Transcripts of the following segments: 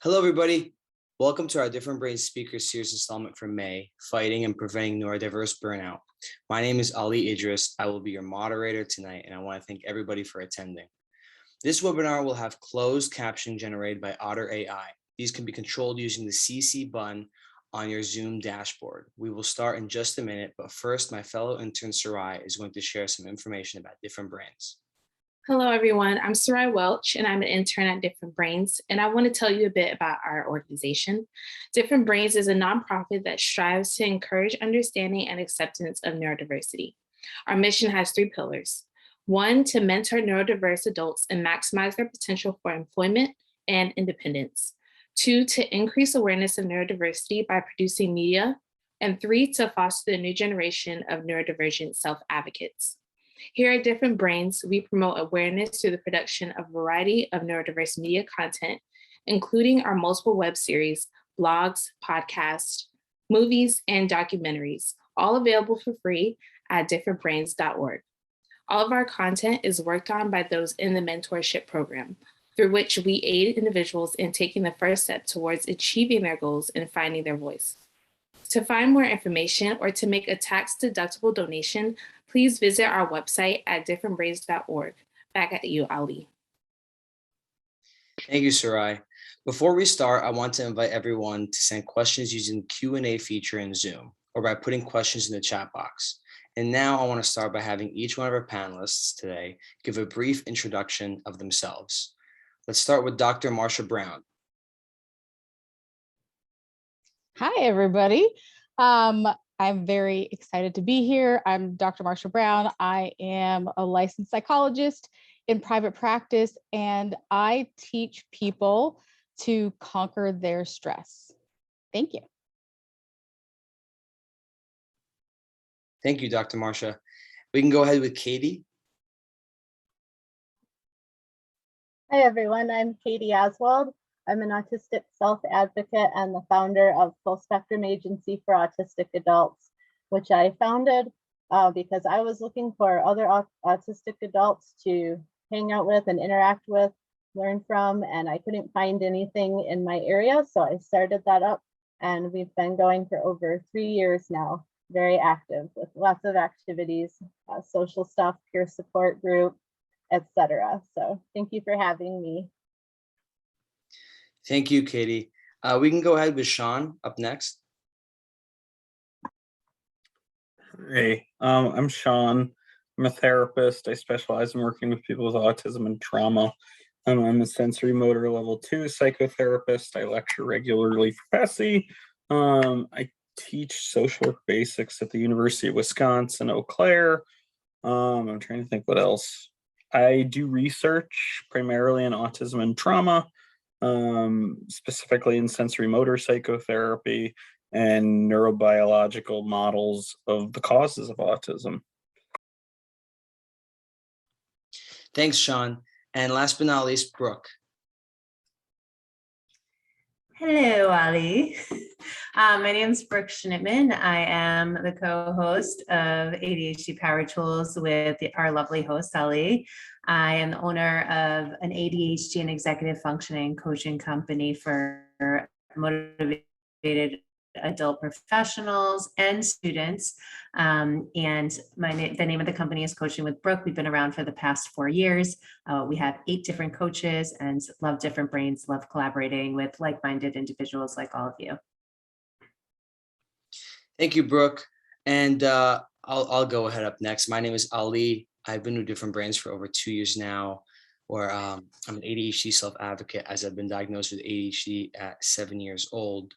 Hello, everybody. Welcome to our Different Brains Speaker Series installment for May, Fighting and Preventing Neurodiverse Burnout. My name is Ali Idris. I will be your moderator tonight, and I want to thank everybody for attending. This webinar will have closed captioning generated by Otter AI. These can be controlled using the CC button on your Zoom dashboard. We will start in just a minute, but first, my fellow intern SARAI is going to share some information about Different Brains. Hello, everyone. I'm SARAI WELCH, and I'm an intern at Different Brains, and I want to tell you a bit about our organization. Different Brains is a nonprofit that strives to encourage understanding and acceptance of neurodiversity. Our mission has 3 pillars. 1, to mentor neurodiverse adults and maximize their potential for employment and independence. 2, to increase awareness of neurodiversity by producing media. And 3, to foster the new generation of neurodivergent self-advocates. Here at Different Brains, we promote awareness through the production of a variety of neurodiverse media content, including our multiple web series, blogs, podcasts, movies, and documentaries, all available for free at differentbrains.org. All of our content is worked on by those in the mentorship program, through which we aid individuals in taking the first step towards achieving their goals and finding their voice. To find more information or to make a tax-deductible donation, please visit our website at differentbrains.org. Back at you, Ali. Thank you, SARAI. Before we start, I want to invite everyone to send questions using the Q&A feature in Zoom or by putting questions in the chat box. And now I want to start by having each one of our panelists today give a brief introduction of themselves. Let's start with Dr. MARSHA Brown. Hi, everybody. I'm very excited to be here. I'm Dr. MARSHA Brown. I am a licensed psychologist in private practice, and I teach people to conquer their stress. Thank you. Thank you, Dr. MARSHA. We can go ahead with Katie. Hi, everyone. I'm Katie OSWALD. I'm an autistic self-advocate and the founder of Full Spectrum Agency for Autistic Adults, which I founded because I was looking for other autistic adults to hang out with and interact with, learn from, and I couldn't find anything in my area, so I started that up, and we've been going for over 3 years now, very active with lots of activities, social stuff, peer support group, etc. So thank you for having me. Thank you, Katie. We can go ahead with Sean up next. Hey, I'm Sean. I'm a therapist. I specialize in working with people with autism and trauma. I'm a sensory motor level 2 psychotherapist. I lecture regularly for PESI. I teach social work basics at the University of Wisconsin, Eau Claire. I'm trying to think what else. I do research primarily in autism and trauma, specifically in sensory motor psychotherapy and neurobiological models of the causes of autism. Thanks, Sean. And last but not least, Brooke. Hello, Ali. My name is Brooke SCHNITTMAN. I am the co-host of ADHD Power Tools with our lovely host, Ali. I am the owner of an ADHD and executive functioning coaching company for motivated adult professionals and students. And the name of the company is Coaching with Brooke. We've been around for the past 4 years. We have 8 different coaches and love Different Brains, love collaborating with like-minded individuals like all of you. Thank you, Brooke. And I'll go ahead up next. My name is Ali. I've been with Different Brains for over 2 years now, where I'm an ADHD self-advocate as I've been diagnosed with ADHD at 7 years old.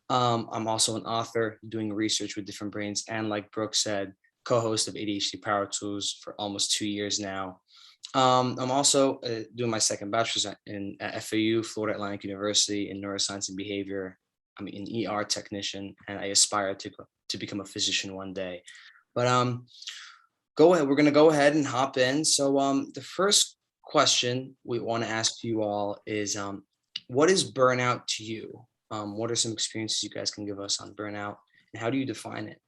I'm also an author doing research with Different Brains, and like Brooke said, co-host of ADHD Power Tools for almost 2 years now. I'm also doing my second bachelor's at FAU, Florida Atlantic University, in neuroscience and behavior. I'm an ER technician, and I aspire to become a physician one day. But go ahead. We're going to go ahead and hop in. So the first question we want to ask you all is, what is burnout to you? What are some experiences you guys can give us on burnout, and how do you define it?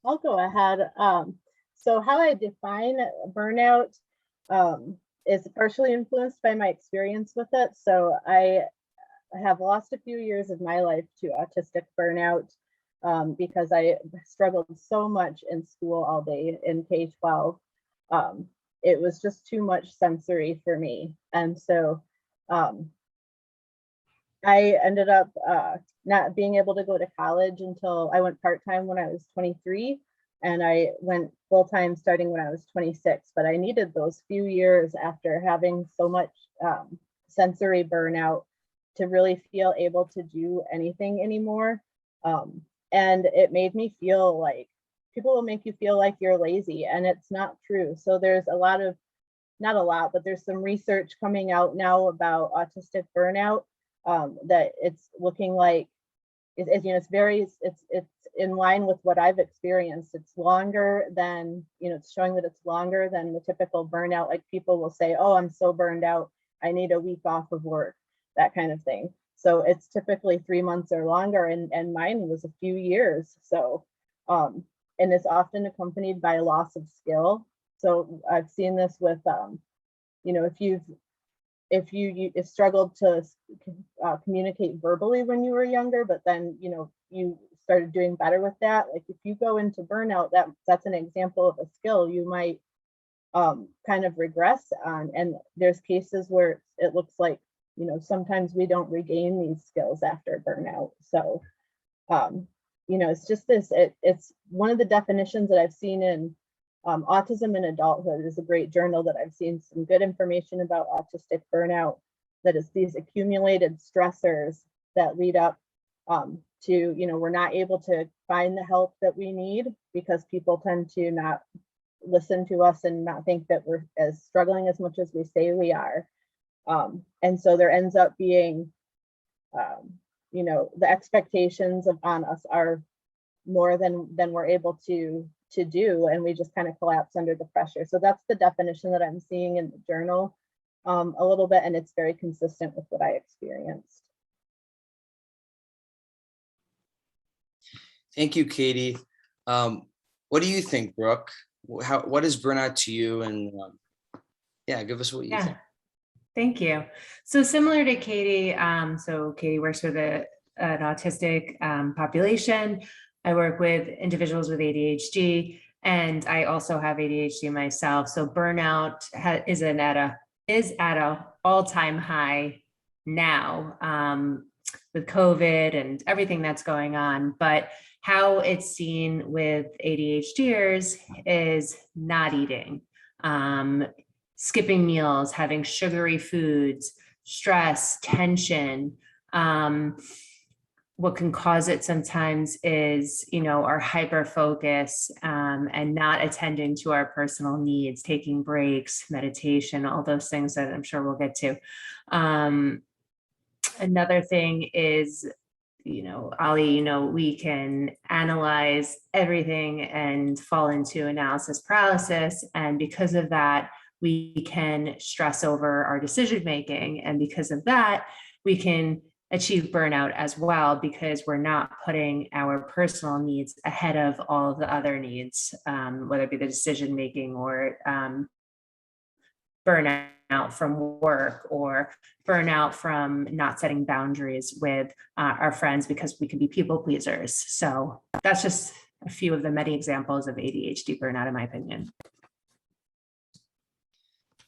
I'll go ahead. So how I define burnout is partially influenced by my experience with it. So I have lost a few years of my life to autistic burnout because I struggled so much in school all day in K-12. It was just too much sensory for me. And so I ended up not being able to go to college until I went part-time when I was 23, and I went full-time starting when I was 26. But I needed those few years after having so much sensory burnout to really feel able to do anything anymore. And it made me feel like people will make you feel like you're lazy, and it's not true. So there's a lot of, not a lot, but there's some research coming out now about autistic burnout that it's looking like it's in line with what I've experienced. It's longer than, it's showing that it's longer than the typical burnout. Like people will say, oh, I'm so burned out, I need a week off of work, that kind of thing. So it's typically 3 months or longer, and mine was a few years. So and it's often accompanied by a loss of skill. So I've seen this with if you struggled to communicate verbally when you were younger, but then you started doing better with that. Like if you go into burnout, that's an example of a skill you might kind of regress on. And there's cases where it looks like sometimes we don't regain these skills after burnout. So it's just this. It's one of the definitions that I've seen in Autism in Adulthood is a great journal that I've seen some good information about autistic burnout, that is these accumulated stressors that lead up to, we're not able to find the help that we need because people tend to not listen to us and not think that we're as struggling as much as we say we are. And so there ends up being, the expectations on us are more than we're able to do, and we just kind of collapse under the pressure. So that's the definition that I'm seeing in the journal a little bit, and it's very consistent with what I experienced. Thank you, Katie. What do you think, Brooke? What is burnout to you? And yeah, give us what you think. Thank you. So similar to Katie, so Katie works with an autistic population. I work with individuals with ADHD, and I also have ADHD myself. So burnout is at a all-time high now with COVID and everything that's going on. But how it's seen with ADHDers is not eating, skipping meals, having sugary foods, stress, tension. What can cause it sometimes is, our hyper focus and not attending to our personal needs, taking breaks, meditation, all those things that I'm sure we'll get to. Another thing is, Ali, we can analyze everything and fall into analysis paralysis. And because of that, we can stress over our decision making. And because of that, we can achieve burnout as well, because we're not putting our personal needs ahead of all of the other needs, whether it be the decision making or burnout from work or burnout from not setting boundaries with our friends because we can be people pleasers. So that's just a few of the many examples of ADHD burnout, in my opinion.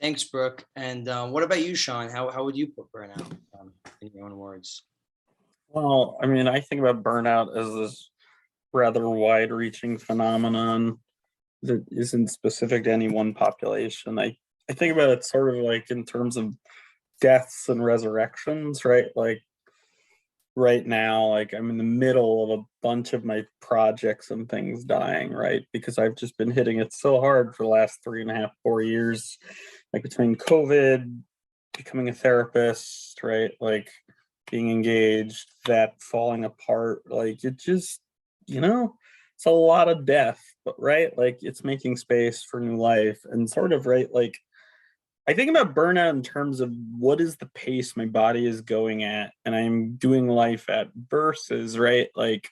Thanks, Brooke. And what about you, Sean? How would you put burnout in your own words? Well, I mean, I think about burnout as this rather wide-reaching phenomenon that isn't specific to any one population. I think about it sort of like in terms of deaths and resurrections, right? Like right now, like I'm in the middle of a bunch of my projects and things dying, right? Because I've just been hitting it so hard for the last 3.5, 4 years, like between COVID, becoming a therapist, right? Like being engaged, that falling apart, like it just, it's a lot of death, but right, like it's making space for new life and sort of, right, like I think about burnout in terms of what is the pace my body is going at and I'm doing life at versus, right, like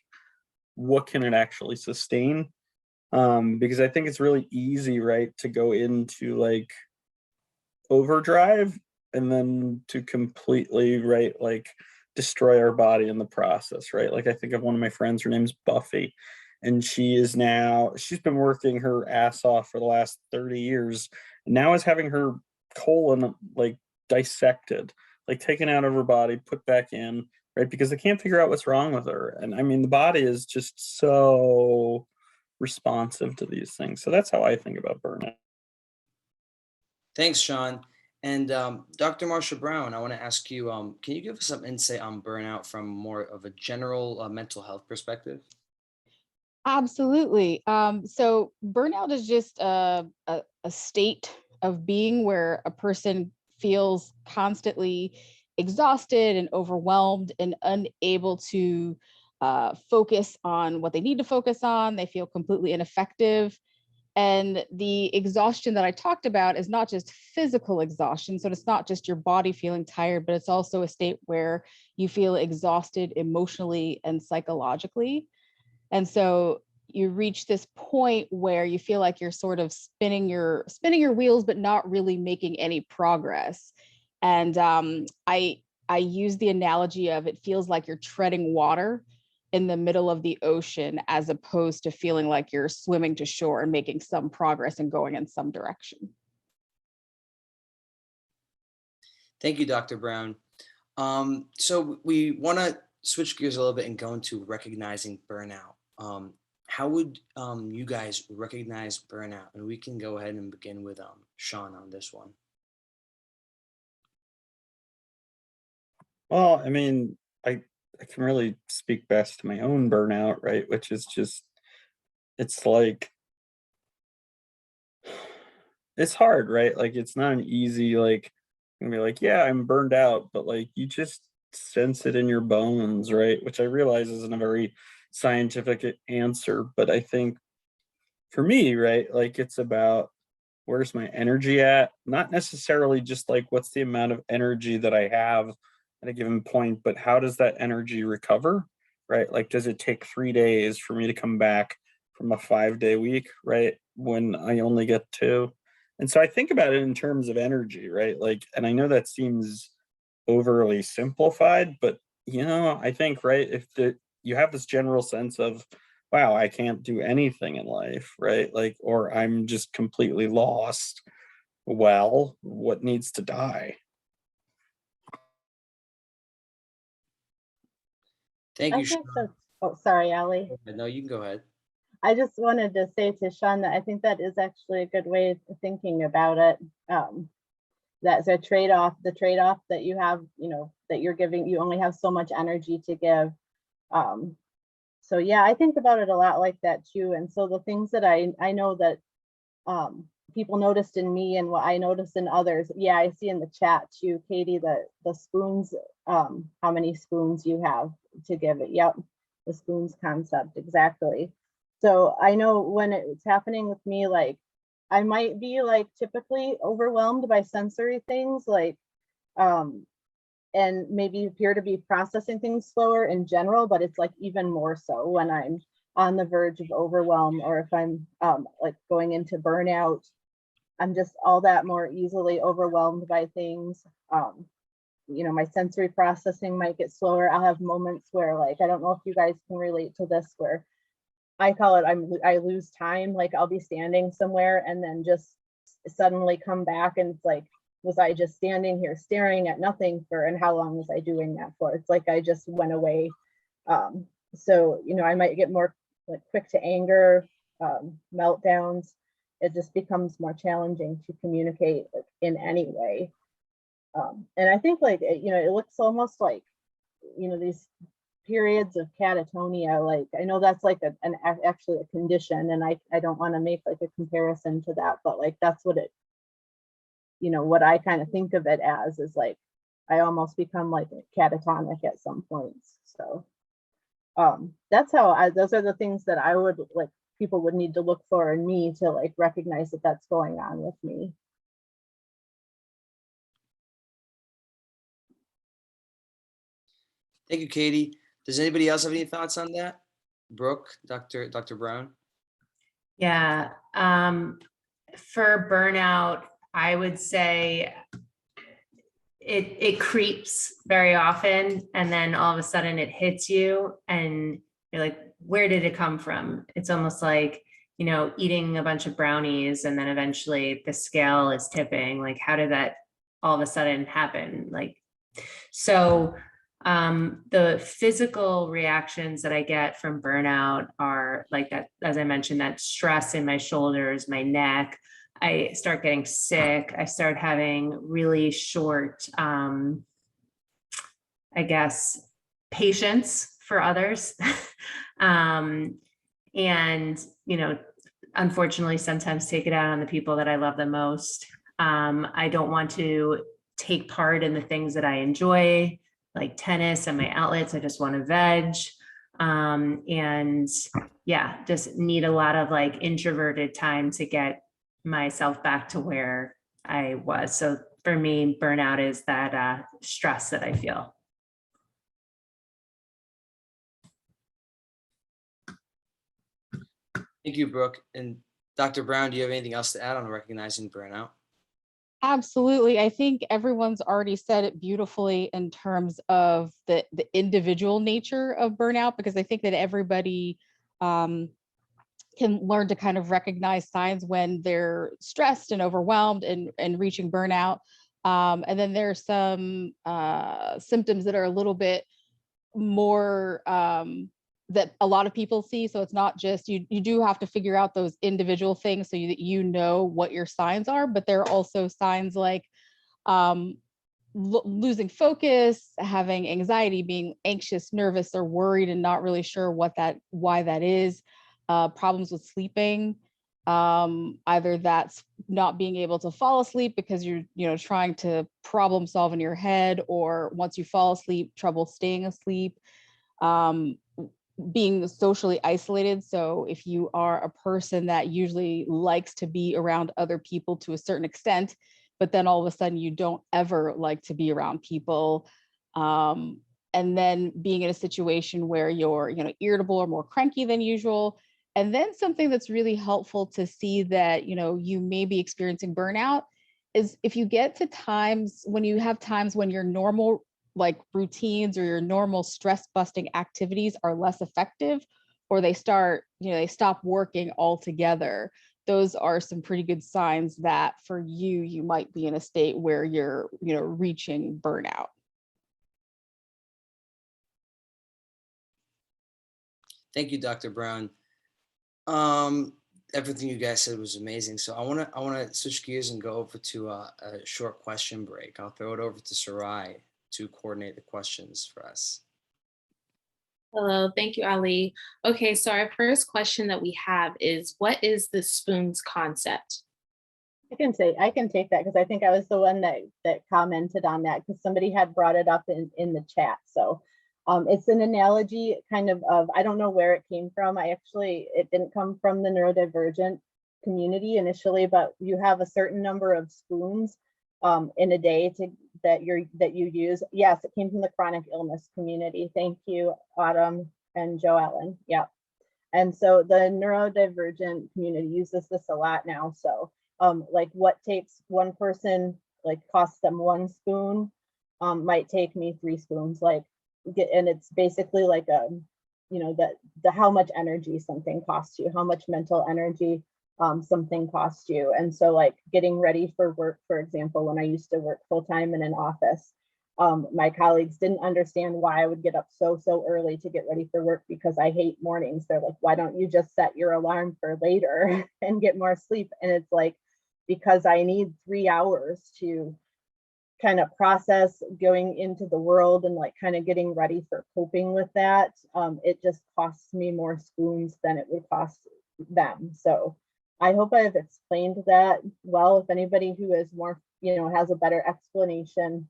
what can it actually sustain? Because I think it's really easy, right, to go into like overdrive and then to completely, right, like destroy our body in the process, right? Like I think of one of my friends, her name's Buffy, and she's been working her ass off for the last 30 years, and now is having her colon like dissected, like taken out of her body, put back in, right? Because they can't figure out what's wrong with her. And I mean, the body is just so responsive to these things. So that's how I think about burnout. Thanks, Sean. And Dr. Marsha Brown, I want to ask you, can you give us some insight on burnout from more of a general mental health perspective? Absolutely. So burnout is just a state of being where a person feels constantly exhausted and overwhelmed and unable to focus on what they need to focus on. They feel completely ineffective. And the exhaustion that I talked about is not just physical exhaustion. So it's not just your body feeling tired, but it's also a state where you feel exhausted emotionally and psychologically. And so you reach this point where you feel like you're sort of spinning your wheels, but not really making any progress. And I use the analogy of it feels like you're treading water in the middle of the ocean, as opposed to feeling like you're swimming to shore and making some progress and going in some direction. Thank you, Dr. Brown. So we want to switch gears a little bit and go into recognizing burnout. How would you guys recognize burnout? And we can go ahead and begin with Sean on this one. Well, I mean, I can really speak best to my own burnout, right? Which is just, it's like, it's hard, right? Like, it's not an easy, like, you can be like, yeah, I'm burned out, but like, you just sense it in your bones, right? Which I realize isn't a very scientific answer, but I think for me, right, like, it's about where's my energy at? Not necessarily just like what's the amount of energy that I have at a given point, but how does that energy recover, right? Like, does it take 3 days for me to come back from a 5-day week, right? When I only get 2. And so I think about it in terms of energy, right? Like, and I know that seems overly simplified, but I think, right, if you have this general sense of, wow, I can't do anything in life, right? Like, or I'm just completely lost. Well, what needs to die? Thank I you, Sean. think that's, oh, sorry, Ali. No, you can go ahead. I just wanted to say to Sean that I think that is actually a good way of thinking about it. That's a trade-off, the trade-off that you have, that you're giving, you only have so much energy to give. So yeah, I think about it a lot like that too. And so the things that I know that people noticed in me and what I noticed in others, yeah, I see in the chat too, Katie, the spoons, how many spoons you have to give it. Yep, the spoons concept, exactly. So I know when it's happening with me, like I might be like typically overwhelmed by sensory things, like and maybe appear to be processing things slower in general, but it's like even more so when I'm on the verge of overwhelm, or if I'm like going into burnout, I'm just all that more easily overwhelmed by things. My sensory processing might get slower. I'll have moments where, like, I don't know if you guys can relate to this, where I call it, I lose time. Like I'll be standing somewhere and then just suddenly come back, and it's like, was I just standing here staring at nothing for, and how long was I doing that for? It's like I just went away. So I might get more like quick to anger, meltdowns. It just becomes more challenging to communicate in any way. And I think like it looks almost like these periods of catatonia. Like I know that's like actually a condition, and I don't want to make like a comparison to that, but like that's what it, what I kind of think of it as is like I almost become like catatonic at some points. So that's how those are the things that I would like people would need to look for in me to like recognize that that's going on with me. Thank you, Katie. Does anybody else have any thoughts on that? Brooke, Dr. Brown? Yeah, for burnout, I would say it creeps very often, and then all of a sudden it hits you and you're like, where did it come from? It's almost like, you know, eating a bunch of brownies and then eventually the scale is tipping. Like, how did that all of a sudden happen? Like, so the physical reactions that I get from burnout are like that, as I mentioned, that stress in my shoulders, my neck. I start getting sick. I start having really short, I guess, patience for others. And, you know, unfortunately, sometimes take it out on the people that I love the most. I don't want to take part in the things that I enjoy, like tennis and my outlets. I just want to veg. And yeah, just need a lot of like introverted time to get myself back to where I was. So for me, burnout is that stress that I feel. Thank you, Brooke. And Dr. Brown, do you have anything else to add on recognizing burnout? Absolutely. I think everyone's already said it beautifully in terms of the individual nature of burnout, because I think that everybody can learn to kind of recognize signs when they're stressed and overwhelmed and reaching burnout. And then there's some symptoms that are a little bit more that a lot of people see. So it's not just, you do have to figure out those individual things so that you know what your signs are, but there are also signs like losing focus, having anxiety, being anxious, nervous, or worried and not really sure why that is. Problems with sleeping, either that's not being able to fall asleep because you're trying to problem solve in your head, or once you fall asleep, trouble staying asleep, being socially isolated. So if you are a person that usually likes to be around other people to a certain extent, but then all of a sudden you don't ever like to be around people, and then being in a situation where you're irritable or more cranky than usual. And then something that's really helpful to see that you may be experiencing burnout is if you get to times when your normal like routines or your normal stress busting activities are less effective, or they stop working altogether. Those are some pretty good signs that for you might be in a state where you're reaching burnout. Thank you, Dr. Brown. Everything you guys said was amazing. So I want to switch gears and go over to a short question break. I'll throw it over to SARAI to coordinate the questions for us. Hello, thank you, Ali. Okay, so our first question that we have is, what is the spoons concept? I can take that because I think I was the one that commented on that because somebody had brought it up in the chat. So it's an analogy kind of, I don't know where it came from. It didn't come from the neurodivergent community initially, but you have a certain number of spoons in a day that you use. Yes, it came from the chronic illness community. Thank you, Autumn and Joe Ellen. Yeah. And so the neurodivergent community uses this a lot now. So like what takes one person, like costs them 1 spoon, might take me 3 spoons. And it's basically like the how much energy something costs you, how much mental energy something costs you. And so like getting ready for work, for example, when I used to work full-time in an office, my colleagues didn't understand why I would get up so early to get ready for work because I hate mornings. They're like, why don't you just set your alarm for later and get more sleep? And it's like, because I need 3 hours to kind of process going into the world and like kind of getting ready for coping with that. It just costs me more spoons than it would cost them. So I hope I've explained that well. If anybody who is more, has a better explanation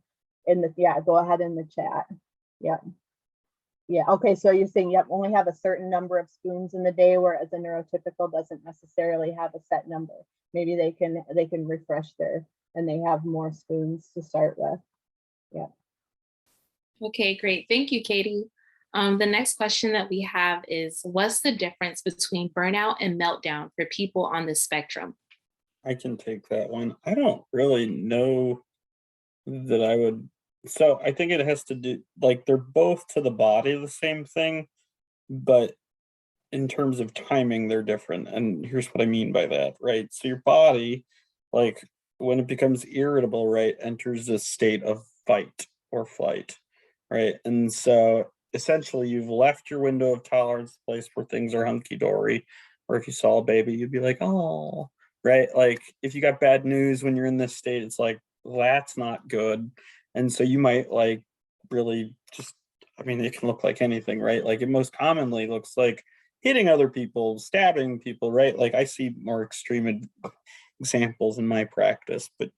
go ahead in the chat. Yeah. Okay. So you're saying, yep, only have a certain number of spoons in the day, whereas a neurotypical doesn't necessarily have a set number. Maybe they can refresh and they have more spoons to start with. Yeah. Okay, great. Thank you, Katie. The next question that we have is, what's the difference between burnout and meltdown for people on the spectrum? I can take that one. I don't really know that I would, so I think it has to do, like, they're both to the body the same thing, but in terms of timing, they're different. And here's what I mean by that, right? So your body, like when it becomes irritable, right, enters a state of fight or flight, right? And so essentially you've left your window of tolerance, the place where things are hunky-dory, or if you saw a baby, you'd be like, oh, right? Like if you got bad news when you're in this state, it's like, that's not good. And so you might like really just, I mean, it can look like anything, right? Like it most commonly looks like hitting other people, stabbing people, right? Like I see more extreme examples in my practice, but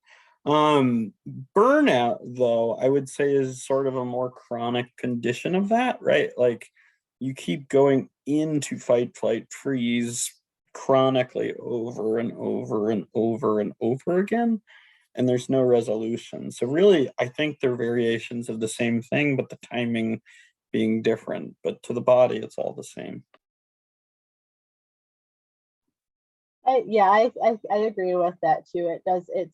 burnout, though, I would say is sort of a more chronic condition of that, right? Like you keep going into fight, flight, freeze chronically over and over and over and over again, and there's no resolution. So really, I think they're variations of the same thing, but the timing being different, but to the body, it's all the same. I agree with that too. It does, it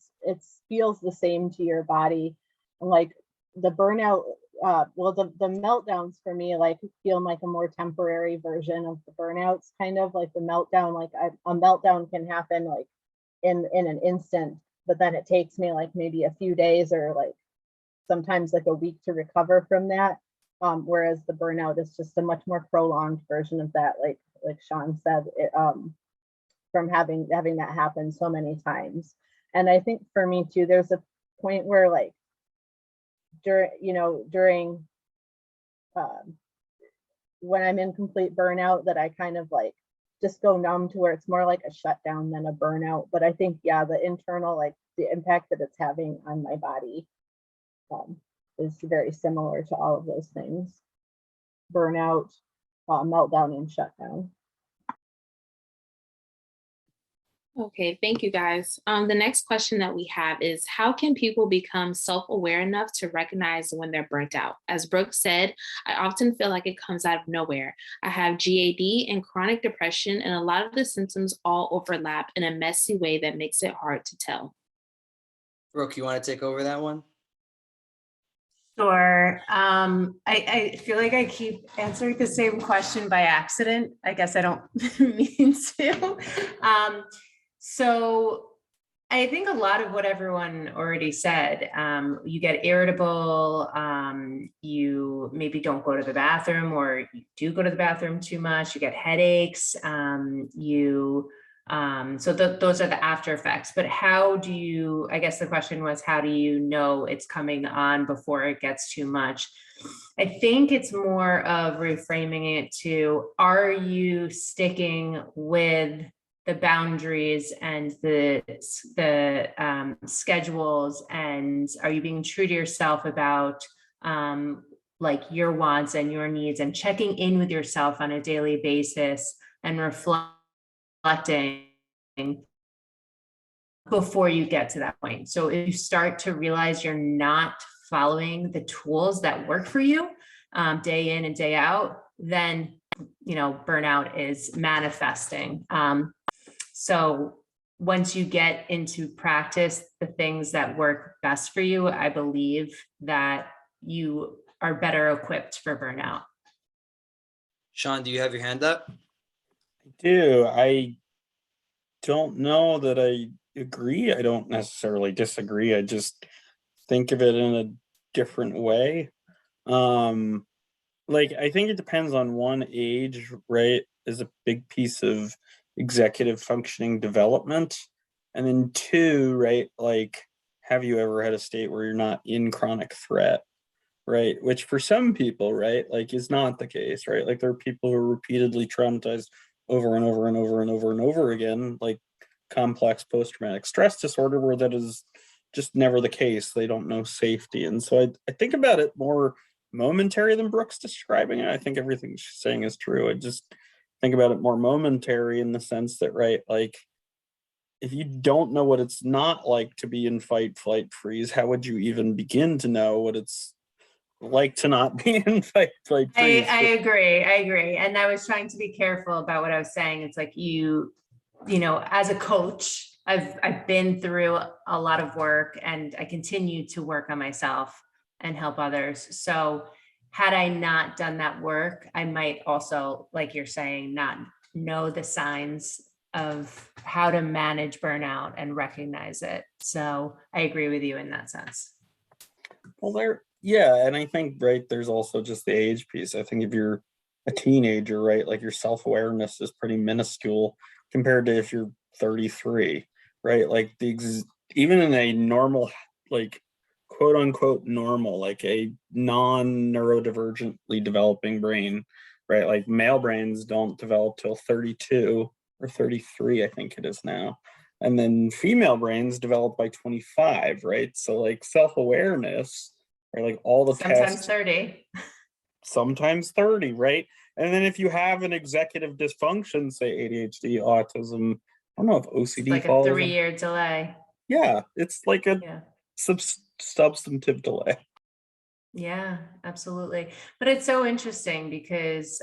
feels the same to your body. Like the burnout, well, the meltdowns for me like feel like a more temporary version of the burnouts, kind of like the meltdown. Like a meltdown can happen like in an instant, but then it takes me like maybe a few days or like sometimes like a week to recover from that. Whereas the burnout is just a much more prolonged version of that, like Sean said, from having that happen so many times. And I think for me too, there's a point where like during when I'm in complete burnout, that I kind of like just go numb, to where it's more like a shutdown than a burnout. But I think, yeah, the internal, like the impact that it's having on my body is very similar to all of those things: burnout, meltdown, and shutdown. Okay, thank you guys. The next question that we have is, how can people become self-aware enough to recognize when they're burnt out? As Brooke said, I often feel like it comes out of nowhere. I have GAD and chronic depression, and a lot of the symptoms all overlap in a messy way that makes it hard to tell. Brooke, you want to take over that one? Sure. I feel like I keep answering the same question by accident. I guess I don't mean to. So I think a lot of what everyone already said, you get irritable, you maybe don't go to the bathroom, or you do go to the bathroom too much, you get headaches, so those are the after effects. But how do you, I guess the question was, how do you know it's coming on before it gets too much? I think it's more of reframing it to, are you sticking with the boundaries and the schedules, and are you being true to yourself about like your wants and your needs, and checking in with yourself on a daily basis and reflecting before you get to that point. So if you start to realize you're not following the tools that work for you day in and day out, then burnout is manifesting. So once you get into practice the things that work best for you, I believe that you are better equipped for burnout. Sean, do you have your hand up? I do. I don't know that I agree. I don't necessarily disagree. I just think of it in a different way. Like, I think it depends on one, age, right, is a big piece of executive functioning development. And then two, right, like, have you ever had a state where you're not in chronic threat, right? Which for some people, right, like, is not the case, right? Like, there are people who are repeatedly traumatized over and over and over and over and over again, like complex post-traumatic stress disorder, where that is just never the case. They don't know safety. And so I think about it more momentary than Brooke's describing it. I think everything she's saying is true. I just think about it more momentary in the sense that, right, like, if you don't know what it's not like to be in fight, flight, freeze, how would you even begin to know what it's like to not be in fight, flight, freeze? I agree. And I was trying to be careful about what I was saying. It's like, as a coach, I've been through a lot of work, and I continue to work on myself and help others. So had I not done that work, I might also, like you're saying, not know the signs of how to manage burnout and recognize it. So I agree with you in that sense. Well, yeah, and I think, right, there's also just the age piece. I think if you're a teenager, right, like your self-awareness is pretty minuscule compared to if you're 33, right? Like even in a normal, like quote unquote normal, like a non-neurodivergently developing brain, right? Like male brains don't develop till 32 or 33, I think it is now. And then female brains develop by 25, right? So like self-awareness, or like all the Sometimes tests, 30. sometimes 30, right? And then if you have an executive dysfunction, say ADHD, autism, I don't know if OCD It's like a falls. 3-year delay. Yeah, it's like a Yeah. substantive delay. Yeah, absolutely. But it's so interesting because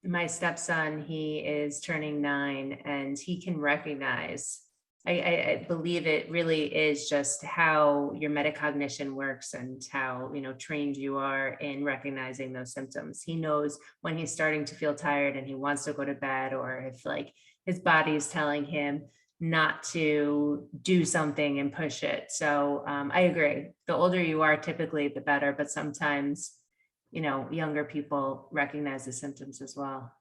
my stepson, he is turning 9, and he can recognize, I believe it really is just how your metacognition works and how, trained you are in recognizing those symptoms. He knows when he's starting to feel tired and he wants to go to bed, or if like his body is telling him not to do something and push it. So I agree. The older you are, typically the better, but sometimes, younger people recognize the symptoms as well.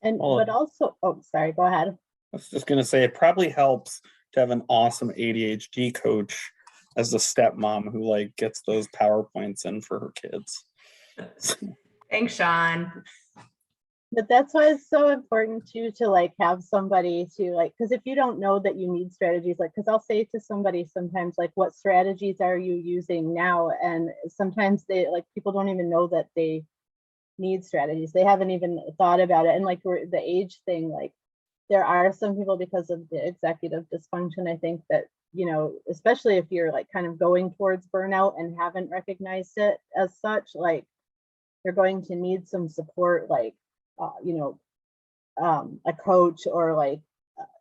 And but also, oh, sorry, go ahead. I was just gonna say, it probably helps to have an awesome ADHD coach as the stepmom who like gets those PowerPoints in for her kids. Thanks, Sean. But that's why it's so important too, to like have somebody to like, because if you don't know that you need strategies, like, because I'll say to somebody sometimes, like, what strategies are you using now? And sometimes people don't even know that they need strategies. They haven't even thought about it. And like the age thing, like there are some people, because of the executive dysfunction, I think that, especially if you're like kind of going towards burnout and haven't recognized it as such, like you're going to need some support, like a coach, or like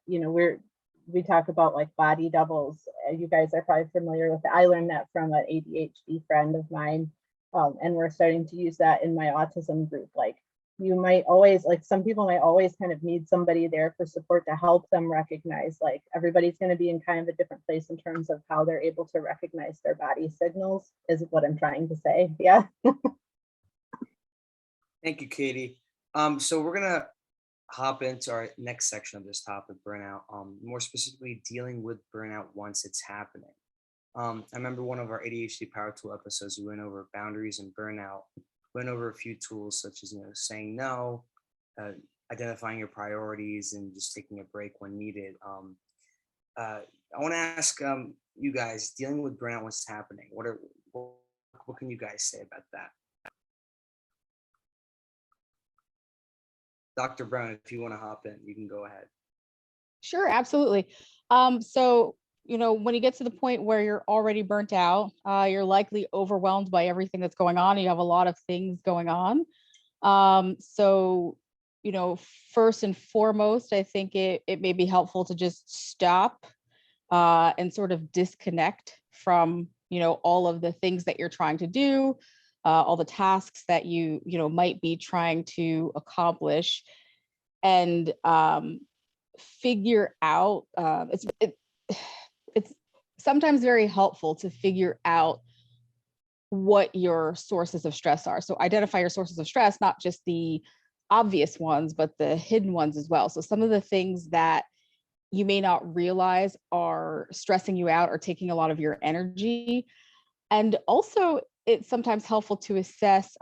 we talk about like body doubles. You guys are probably familiar with it. I learned that from an ADHD friend of mine, and we're starting to use that in my autism group. Like you might always, like some people might always kind of need somebody there for support to help them recognize, like everybody's going to be in kind of a different place in terms of how they're able to recognize their body signals, is what I'm trying to say. Yeah. Thank you, Katie. So we're gonna hop into our next section of this topic, burnout, more specifically dealing with burnout once it's happening. I remember one of our ADHD Power Tool episodes, we went over boundaries and burnout, went over a few tools such as, saying no, identifying your priorities, and just taking a break when needed. I want to ask you guys, dealing with burnout once it's happening, what can you guys say about that? Dr. Brown, if you want to hop in, you can go ahead. Sure, absolutely. So, when you get to the point where you're already burnt out, you're likely overwhelmed by everything that's going on. You have a lot of things going on. So, first and foremost, I think it may be helpful to just stop and sort of disconnect from, all of the things that you're trying to do, all the tasks that you might be trying to accomplish, and figure out, it's sometimes very helpful to figure out what your sources of stress are. So identify your sources of stress, not just the obvious ones, but the hidden ones as well. So some of the things that you may not realize are stressing you out or taking a lot of your energy. And also, it's sometimes helpful to assess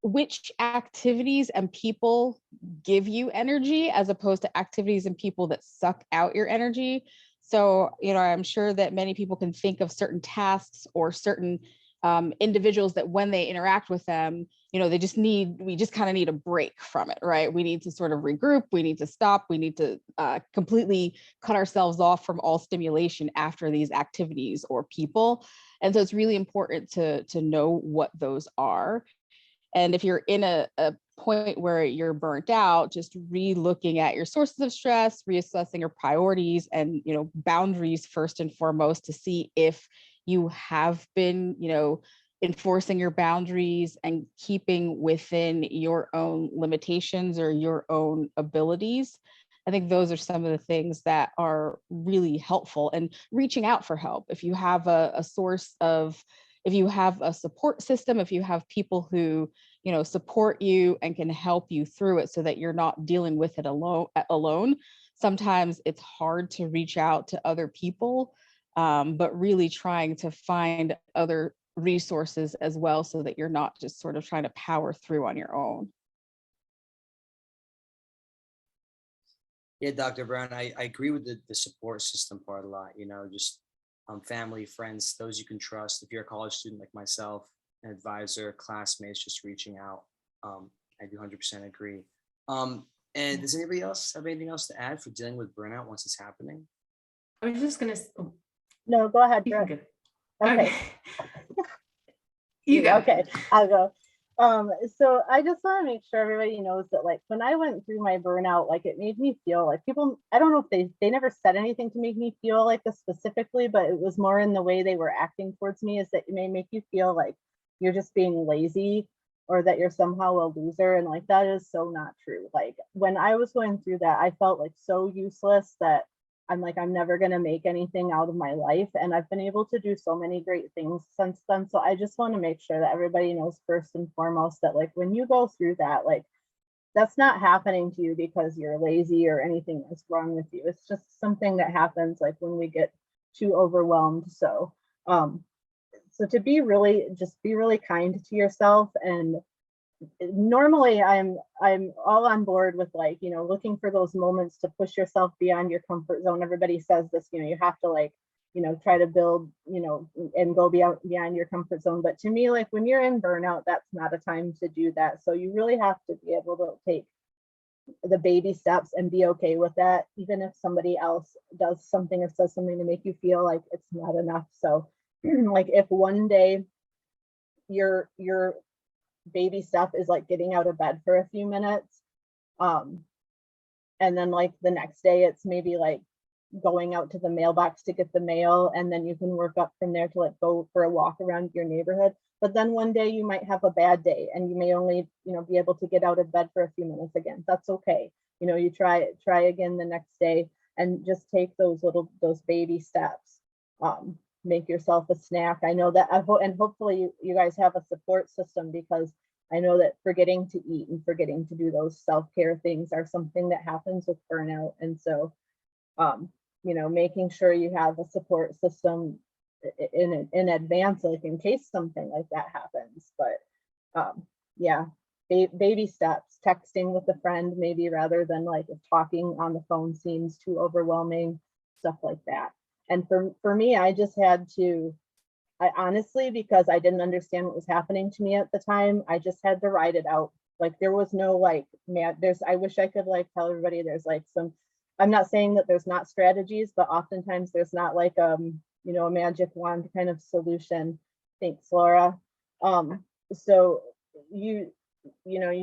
which activities and people give you energy, as opposed to activities and people that suck out your energy. So, I'm sure that many people can think of certain tasks or certain individuals that when they interact with them, we just kind of need a break from it, right? We need to sort of regroup, we need to stop, we need to completely cut ourselves off from all stimulation after these activities or people. And so it's really important to know what those are. And if you're in a point where you're burnt out, just re-looking at your sources of stress, reassessing your priorities and, boundaries first and foremost, to see if you have been, enforcing your boundaries and keeping within your own limitations or your own abilities. I think those are some of the things that are really helpful, and reaching out for help. If you have a source of, if you have a support system, if you have people who, support you and can help you through it so that you're not dealing with it alone. Sometimes it's hard to reach out to other people, but really trying to find other resources as well so that you're not just sort of trying to power through on your own. Yeah, Dr. Brown, I agree with the support system part a lot, just family, friends, those you can trust. If you're a college student like myself, an advisor, classmates, just reaching out. I do 100% agree. And does anybody else have anything else to add for dealing with burnout once it's happening? I was just gonna. No, go ahead, You can Brooke. go. Okay. You go. Okay, I'll go. So I just want to make sure everybody knows that, like, when I went through my burnout, like, it made me feel like people, I don't know if they never said anything to make me feel like this specifically, but it was more in the way they were acting towards me, is that it may make you feel like you're just being lazy or that you're somehow a loser. And like, that is so not true. Like, when I was going through that, I felt like so useless that I'm like, I'm never going to make anything out of my life. And I've been able to do so many great things since then. So I just want to make sure that everybody knows first and foremost that, like, when you go through that, like, that's not happening to you because you're lazy or anything that's wrong with you. It's just something that happens, like, when we get too overwhelmed. So, so to be really kind to yourself. And normally I'm all on board with, like, looking for those moments to push yourself beyond your comfort zone. Everybody says this, you have to, like, try to build, and go beyond your comfort zone. But to me, like, when you're in burnout, that's not a time to do that. So you really have to be able to take the baby steps and be okay with that, even if somebody else does something or says something to make you feel like it's not enough. So like, if one day your baby step is like getting out of bed for a few minutes, and then like the next day it's maybe like going out to the mailbox to get the mail, and then you can work up from there to, like, go for a walk around your neighborhood. But then one day you might have a bad day and you may only be able to get out of bed for a few minutes again. That's okay. You try again the next day, and just take those baby steps. Make yourself a snack. I know that, and hopefully you guys have a support system, because I know that forgetting to eat and forgetting to do those self-care things are something that happens with burnout. And so, making sure you have a support system in advance, like, in case something like that happens. But yeah, baby steps, texting with a friend, maybe, rather than, like, if talking on the phone seems too overwhelming, stuff like that. And for me, I just had to, I honestly, because I didn't understand what was happening to me at the time, I just had to ride it out. Like, there was no, like, I wish I could, like, tell everybody there's, like, some, I'm not saying that there's not strategies, but oftentimes there's not, like, a magic wand kind of solution. Thanks, Laura. So you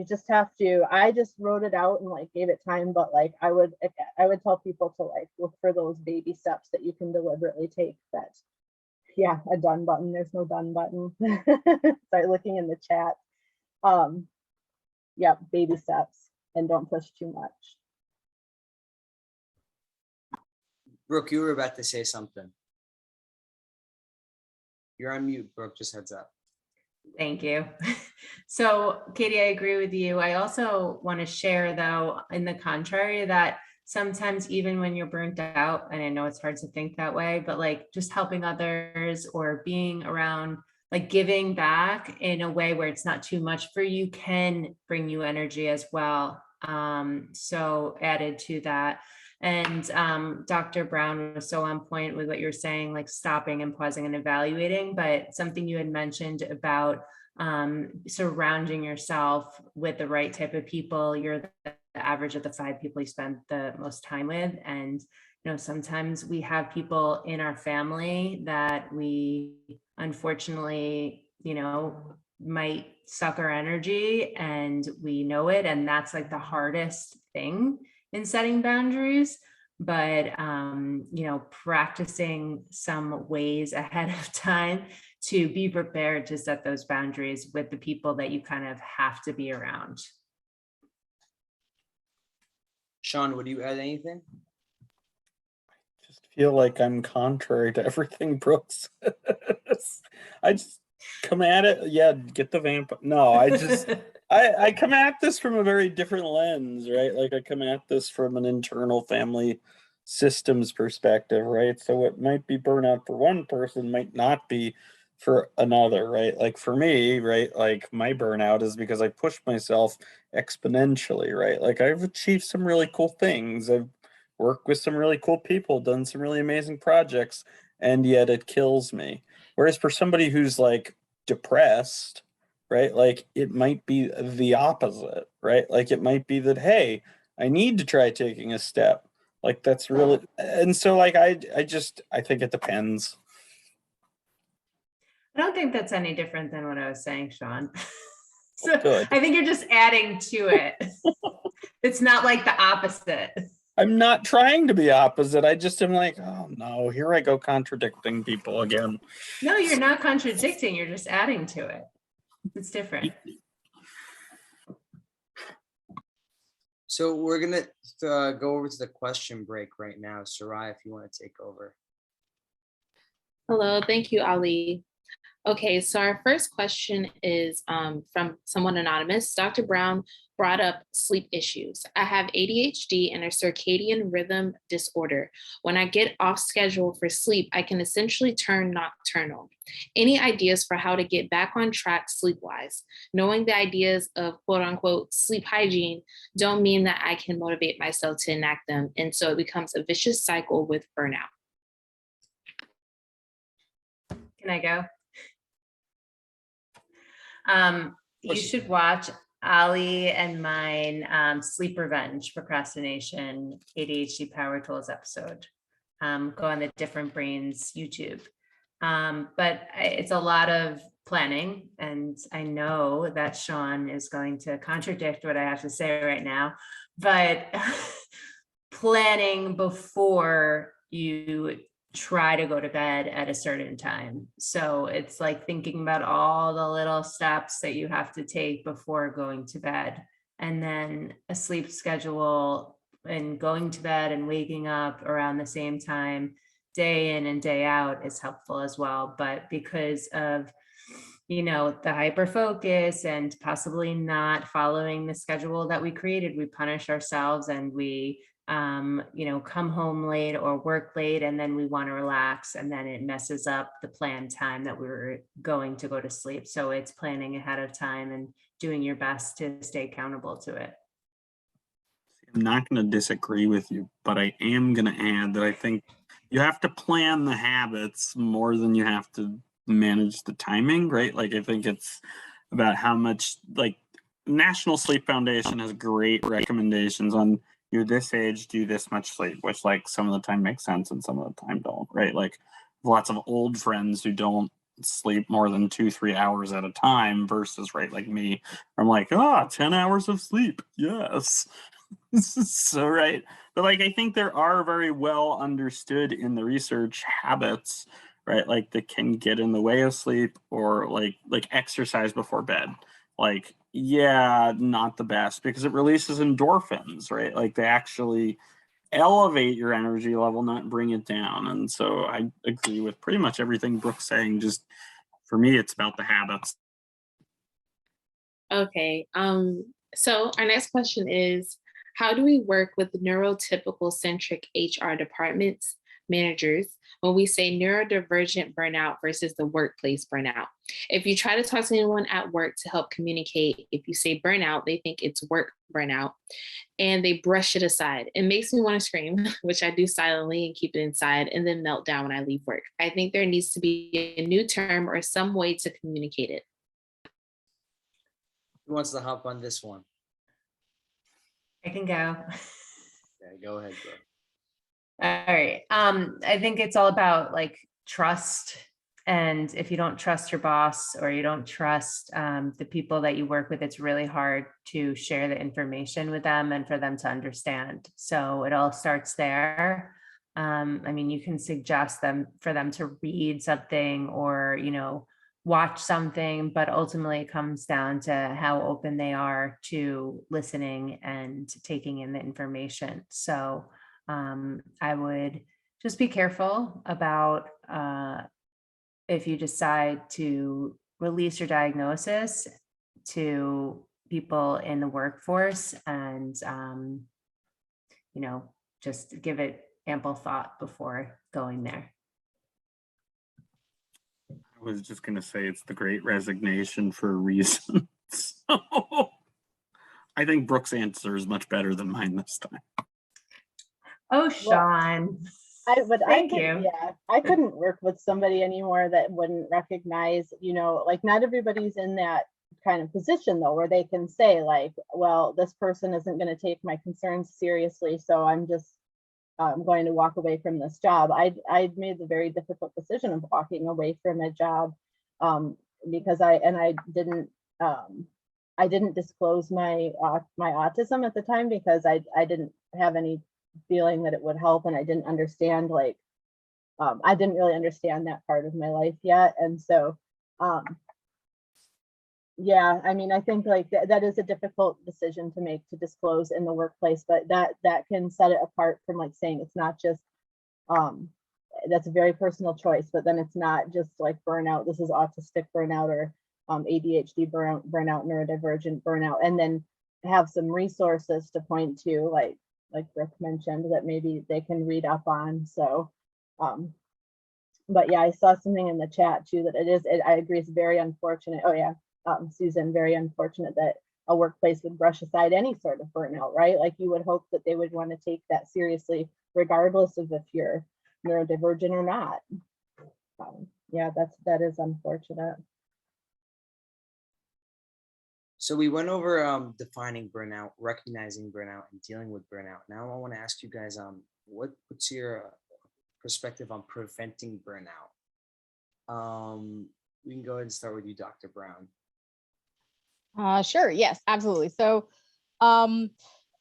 just have to, I just wrote it out and, like, gave it time. But, like, I would tell people to, like, look for those baby steps that you can deliberately take. That, yeah, a done button. There's no done button. Start looking in the chat. Yeah, baby steps, and don't push too much. Brooke, you were about to say something. You're on mute, Brooke, just heads up. Thank you. So, Katie, I agree with you. I also want to share, though, in the contrary, that sometimes even when you're burnt out, and I know it's hard to think that way, but, like, just helping others or being around, like, giving back in a way where it's not too much for you can bring you energy as well. So added to that. And Dr. Brown was so on point with what you're saying, like stopping and pausing and evaluating, but something you had mentioned about surrounding yourself with the right type of people. You're the average of the 5 people you spend the most time with. And, sometimes we have people in our family that we unfortunately, might suck our energy, and we know it. And that's like the hardest thing in setting boundaries. But, you know, practicing some ways ahead of time to be prepared to set those boundaries with the people that you kind of have to be around. Sean, would you add anything? Just feel like I'm contrary to everything Brooke says. I just come at it. Yeah, get the vamp. No, I just I come at this from a very different lens, right? Like I come at this from an internal family systems perspective, right? So what might be burnout for one person might not be for another, right? Like for me, right? Like my burnout is because I push myself exponentially, right? Like I've achieved some really cool things. I've worked with some really cool people, done some really amazing projects, and yet it kills me. Whereas for somebody who's like depressed, right? Like it might be the opposite, right? Like it might be that, hey, I need to try taking a step. Like that's really, and so like I think it depends. I don't think that's any different than what I was saying, Sean. So Good. I think you're just adding to it. It's not like the opposite. I'm not trying to be opposite. I just am like, oh no, here I go contradicting people again. No, you're not contradicting. You're just adding to it. It's different. So we're gonna go over to the question break right now. SARAI, if you want to take over. Hello, thank you, Ali. Okay, so our first question is from someone anonymous. Dr. Brown brought up sleep issues. I have ADHD and a circadian rhythm disorder. When I get off schedule for sleep, I can essentially turn nocturnal. Any ideas for how to get back on track sleep-wise? Knowing the ideas of quote unquote sleep hygiene don't mean that I can motivate myself to enact them. And so it becomes a vicious cycle with burnout. Can I go? You should watch Ali and mine Sleep Revenge Procrastination ADHD Power Tools episode. Go on the Different Brains YouTube. But it's a lot of planning, and I know that Sean is going to contradict what I have to say right now, but planning before you try to go to bed at a certain time. So it's like thinking about all the little steps that you have to take before going to bed, and then a sleep schedule and going to bed and waking up around the same time, day in and day out, is helpful as well. But because of, you know, the hyper focus and possibly not following the schedule that we created, we punish ourselves, and we you know, come home late or work late, and then we want to relax, and then it messes up the planned time that we were going to go to sleep. So it's planning ahead of time and doing your best to stay accountable to it. I'm not going to disagree with you, but I am going to add that I think you have to plan the habits more than you have to manage the timing, right? Like I think it's about how much, like National Sleep Foundation has great recommendations on, you're this age, do this much sleep, which like some of the time makes sense and some of the time don't, right? Like lots of old friends who don't sleep more than 2-3 hours at a time versus, right, like me, I'm like, 10 hours of sleep, yes. So right, but like I think there are very well understood in the research habits, right, like that can get in the way of sleep, or like exercise before bed. Like, yeah, not the best because it releases endorphins, right? Like they actually elevate your energy level, not bring it down. And so I agree with pretty much everything Brooke's saying. Just for me, it's about the habits. Okay, so our next question is, how do we work with neurotypical centric HR departments, managers, when we say neurodivergent burnout versus the workplace burnout? If you try to talk to anyone at work to help communicate, if you say burnout, they think it's work burnout and they brush it aside. It makes me want to scream, which I do silently and keep it inside, and then melt down when I leave work. I think there needs to be a new term or some way to communicate it. Who wants to hop on this one? I can go. Okay, go ahead, bro. All right. I think it's all about like trust And if you don't trust your boss or you don't trust the people that you work with, it's really hard to share the information with them and for them to understand. So it all starts there. I mean, you can suggest for them to read something or, watch something, but ultimately it comes down to how open they are to listening and taking in the information. So I would just be careful about if you decide to release your diagnosis to people in the workforce and, just give it ample thought before going there. I was just going to say it's the great resignation for a reason. So I think Brooke's answer is much better than mine this time. Oh, Sean. Thank you. Yeah, I couldn't work with somebody anymore that wouldn't recognize, like not everybody's in that kind of position though, where they can say like, well, this person isn't going to take my concerns seriously, so I'm just going to walk away from this job. I made the very difficult decision of walking away from a job because I didn't disclose my autism at the time because I didn't have any feeling that it would help, and I didn't understand I didn't really understand that part of my life yet. And so yeah, I mean, I think like that is a difficult decision to make, to disclose in the workplace, but that can set it apart from like saying it's not just that's a very personal choice, but then it's not just like burnout, this is autistic burnout or ADHD burnout, neurodivergent burnout, and then have some resources to point to, like Brooke mentioned, that maybe they can read up on. So but yeah, I saw something in the chat too that I agree, it's very unfortunate. Oh yeah, Susan, very unfortunate that a workplace would brush aside any sort of burnout, right? Like you would hope that they would want to take that seriously, regardless of if you're neurodivergent or not. Yeah, that is unfortunate. So we went over defining burnout, recognizing burnout, and dealing with burnout. Now I want to ask you guys, what's your perspective on preventing burnout? We can go ahead and start with you, Dr. Brown. Sure. Yes, absolutely. So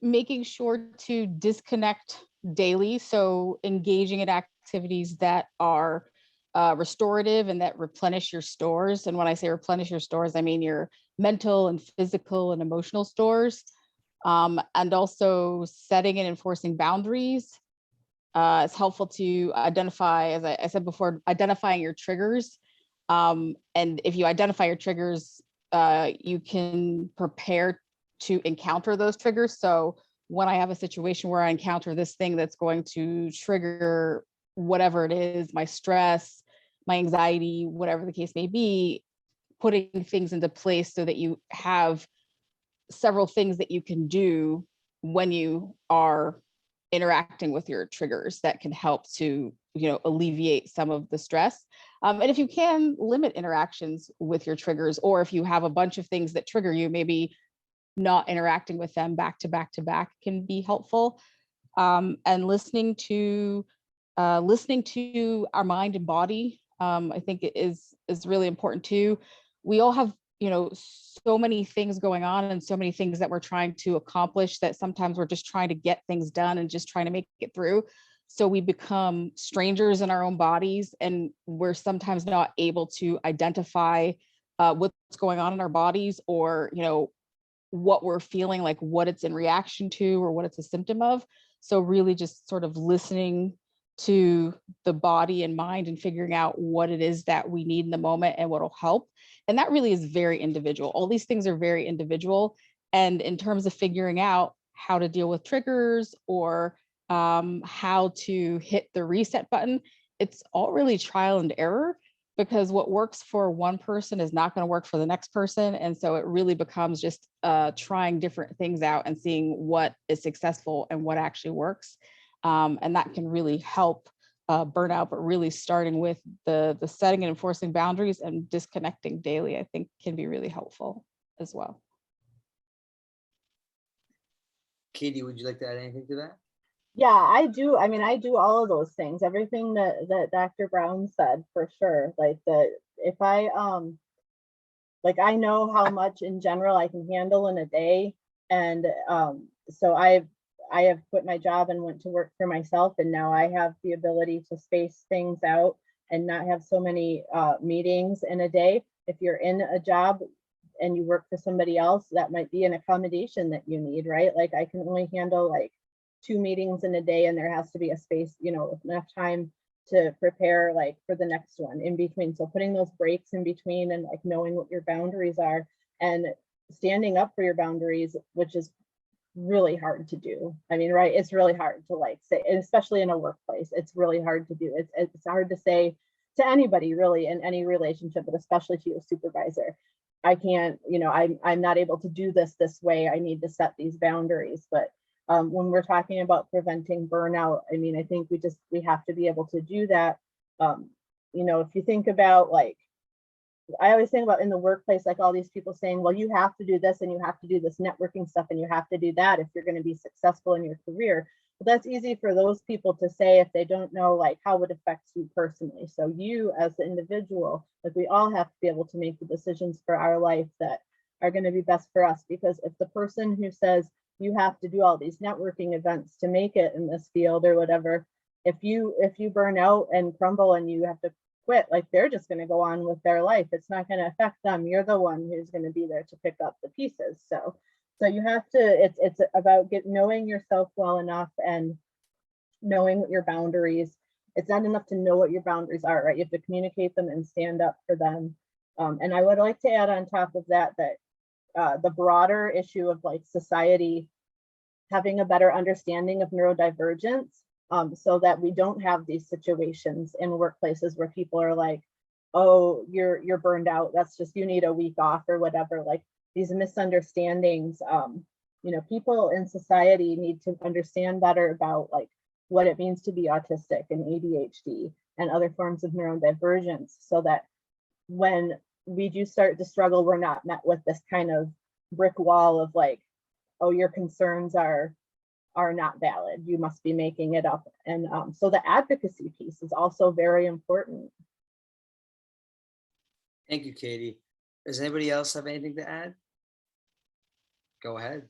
making sure to disconnect daily. So engaging in activities that are restorative and that replenish your stores. And when I say replenish your stores, I mean your mental and physical and emotional stores. And also setting and enforcing boundaries. It's helpful to identify, as I said before, identifying your triggers. And if you identify your triggers, you can prepare to encounter those triggers. So when I have a situation where I encounter this thing that's going to trigger whatever it is, my stress, my anxiety, whatever the case may be, putting things into place so that you have several things that you can do when you are interacting with your triggers that can help to, alleviate some of the stress. And if you can limit interactions with your triggers, or if you have a bunch of things that trigger you, maybe not interacting with them back to back to back can be helpful. And listening to our mind and body, I think it is really important too. We all have, so many things going on and so many things that we're trying to accomplish that sometimes we're just trying to get things done and just trying to make it through. So we become strangers in our own bodies, and we're sometimes not able to identify what's going on in our bodies, or, what we're feeling, like what it's in reaction to or what it's a symptom of. So really just sort of listening to the body and mind and figuring out what it is that we need in the moment and what'll help. And that really is very individual. All these things are very individual. And in terms of figuring out how to deal with triggers or how to hit the reset button, it's all really trial and error, because what works for one person is not going to work for the next person. And so it really becomes just trying different things out and seeing what is successful and what actually works. And that can really help burnout, but really starting with the setting and enforcing boundaries and disconnecting daily, I think can be really helpful as well. Katie, would you like to add anything to that? Yeah, I do. I mean, I do all of those things, everything that Dr. Brown said, for sure. Like if I like, I know how much in general I can handle in a day. And so I have quit my job and went to work for myself, and now I have the ability to space things out and not have so many meetings in a day. If you're in a job and you work for somebody else, that might be an accommodation that you need, right? Like, I can only handle like 2 meetings in a day, and there has to be a space, you know, enough time to prepare like for the next one in between. So putting those breaks in between and like knowing what your boundaries are and standing up for your boundaries, which is really hard to do. I mean, right, it's really hard to like say, especially in a workplace, it's really hard to do. It's hard to say to anybody really in any relationship, but especially to your supervisor, I can't, you know, I'm not able to do this way. I need to set these boundaries. But when we're talking about preventing burnout, I mean, I think we have to be able to do that. You know, if you think about like, I always think about in the workplace, like all these people saying, well, you have to do this and you have to do this networking stuff and you have to do that if you're going to be successful in your career. But that's easy for those people to say if they don't know like how it affects you personally. So you as the individual, like we all have to be able to make the decisions for our life that are going to be best for us. Because if the person who says you have to do all these networking events to make it in this field or whatever, if you burn out and crumble and you have to quit, like they're just going to go on with their life. It's not going to affect them. You're the one who's going to be there to pick up the pieces. So you have to, it's about knowing yourself well enough and knowing what your boundaries. It's not enough to know what your boundaries are, right? You have to communicate them and stand up for them. And I would like to add on top of that the broader issue of like society having a better understanding of neurodivergence, so that we don't have these situations in workplaces where people are like, oh, you're burned out, that's just, you need a week off or whatever. Like these misunderstandings, you know, people in society need to understand better about like what it means to be autistic and ADHD and other forms of neurodivergence, so that when we do start to struggle, we're not met with this kind of brick wall of like, oh, your concerns are not valid, you must be making it up. And so the advocacy piece is also very important. Thank you, Katie. Does anybody else have anything to add? Go ahead.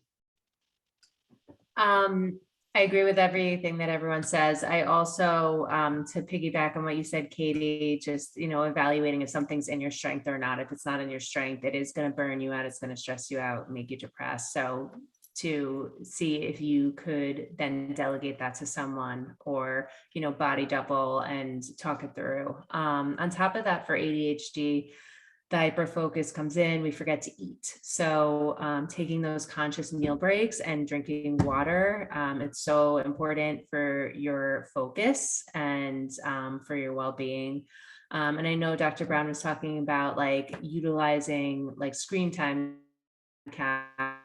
I agree with everything that everyone says. I also, to piggyback on what you said, Katie, just, you know, evaluating if something's in your strength or not. If it's not in your strength, it is going to burn you out. It's going to stress you out, make you depressed. So to see if you could then delegate that to someone, or, you know, body double and talk it through. On top of that, for ADHD, the hyper focus comes in, we forget to eat. So taking those conscious meal breaks and drinking water, it's so important for your focus and for your well-being. And I know Dr. Brown was talking about like utilizing like screen time caps.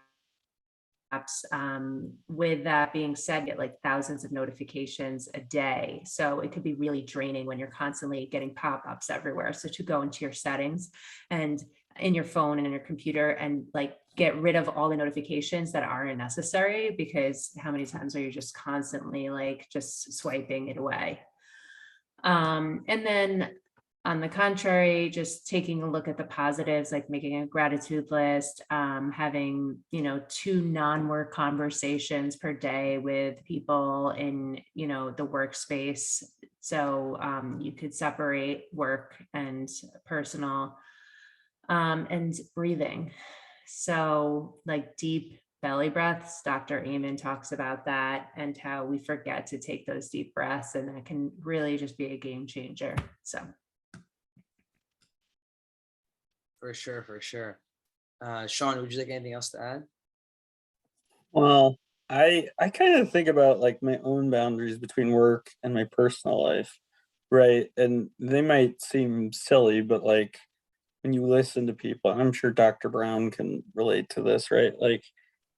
With that being said, get like thousands of notifications a day. So it could be really draining when you're constantly getting pop-ups everywhere. So to go into your settings and in your phone and in your computer and like get rid of all the notifications that aren't necessary, because how many times are you just constantly like just swiping it away? And then on the contrary, just taking a look at the positives, like making a gratitude list, having, you know, 2 non-work conversations per day with people in, you know, the workspace. So you could separate work and personal, and breathing. So like deep belly breaths, Dr. Amen talks about that, and how we forget to take those deep breaths, and that can really just be a game changer. So. For sure, for sure. Sean, would you like anything else to add? Well, I kind of think about like my own boundaries between work and my personal life, right? And they might seem silly, but like when you listen to people, and I'm sure Dr. Brown can relate to this, right? Like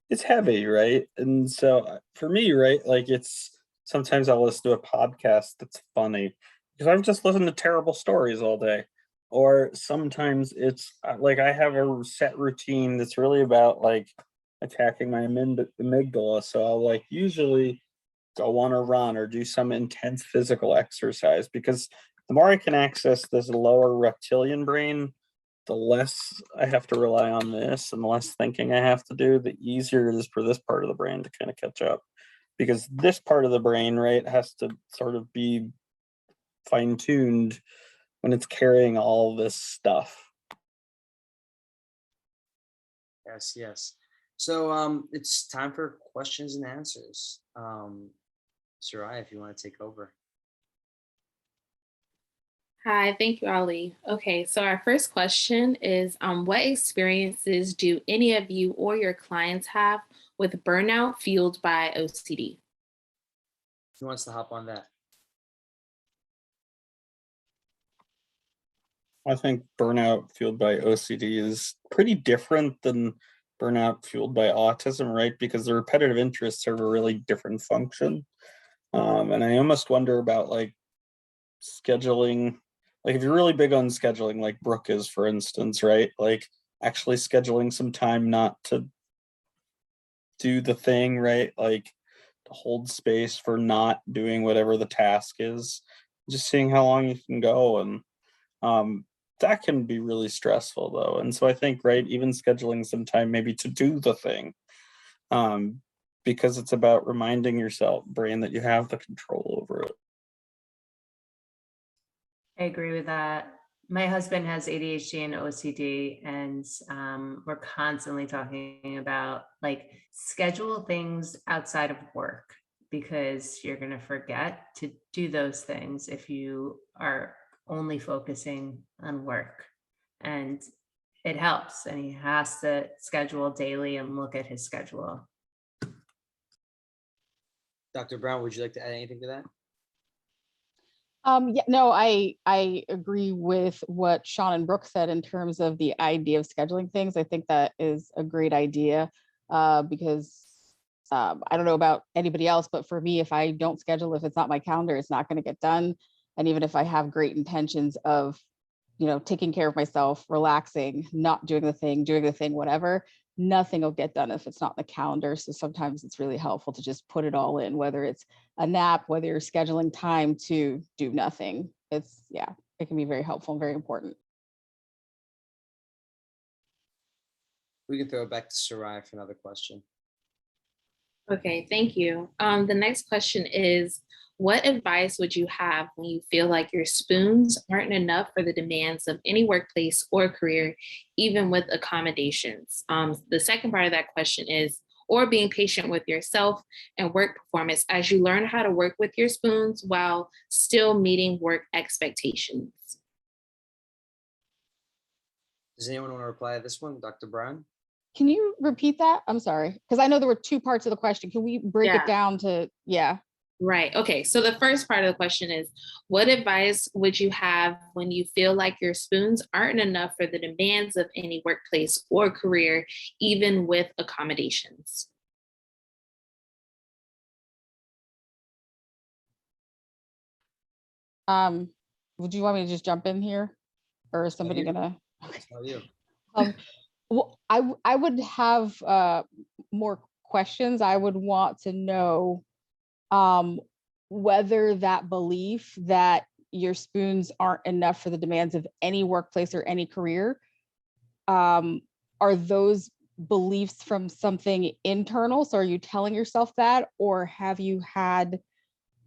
it's heavy, right? And so for me, right, like it's sometimes I'll listen to a podcast that's funny because I've just listened to terrible stories all day. Or sometimes it's like I have a set routine that's really about like attacking my amygdala. So I'll like usually go on a run or do some intense physical exercise, because the more I can access this lower reptilian brain, the less I have to rely on this and the less thinking I have to do, the easier it is for this part of the brain to kind of catch up. Because this part of the brain, right, has to sort of be fine-tuned when it's carrying all this stuff. Yes, yes. So it's time for questions and answers. SARAI, if you want to take over. Hi, thank you, Ali. Okay, so our first question is, what experiences do any of you or your clients have with burnout fueled by OCD? Who wants to hop on that? I think burnout fueled by OCD is pretty different than burnout fueled by autism, right? Because the repetitive interests serve a really different function. And I almost wonder about like scheduling, like if you're really big on scheduling, like Brooke is, for instance, right? Like actually scheduling some time not to do the thing, right? Like to hold space for not doing whatever the task is, just seeing how long you can go. And that can be really stressful though. And so I think, right, even scheduling some time maybe to do the thing, because it's about reminding yourself, brain, that you have the control over it. I agree with that. My husband has ADHD and OCD, and we're constantly talking about like schedule things outside of work, because you're going to forget to do those things if you are only focusing on work. And it helps, and he has to schedule daily and look at his schedule. Dr. Brown, would you like to add anything to that? Yeah, no, I agree with what Sean and Brooke said in terms of the idea of scheduling things. I think that is a great idea because I don't know about anybody else, but for me, if I don't schedule, if it's not my calendar, it's not going to get done. And even if I have great intentions of, you know, taking care of myself, relaxing, not doing the thing, whatever, nothing will get done if it's not in the calendar. So sometimes it's really helpful to just put it all in, whether it's a nap, whether you're scheduling time to do nothing. It's, yeah, it can be very helpful and very important. We can throw it back to SARAI for another question. Okay, thank you. The next question is, what advice would you have when you feel like your spoons aren't enough for the demands of any workplace or career, even with accommodations? The second part of that question is, or being patient with yourself and work performance as you learn how to work with your spoons while still meeting work expectations. Does anyone want to reply to this one, Dr. Brown? Can you repeat that? I'm sorry, because I know there were two parts of the question. Can we break it down to, yeah. Right. Okay. So the first part of the question is, what advice would you have when you feel like your spoons aren't enough for the demands of any workplace or career, even with accommodations? Would you want me to just jump in here, or is somebody gonna? Okay. Tell you. Well, I would have more questions. I would want to know whether that belief that your spoons aren't enough for the demands of any workplace or any career, are those beliefs from something internal? So are you telling yourself that, or have you had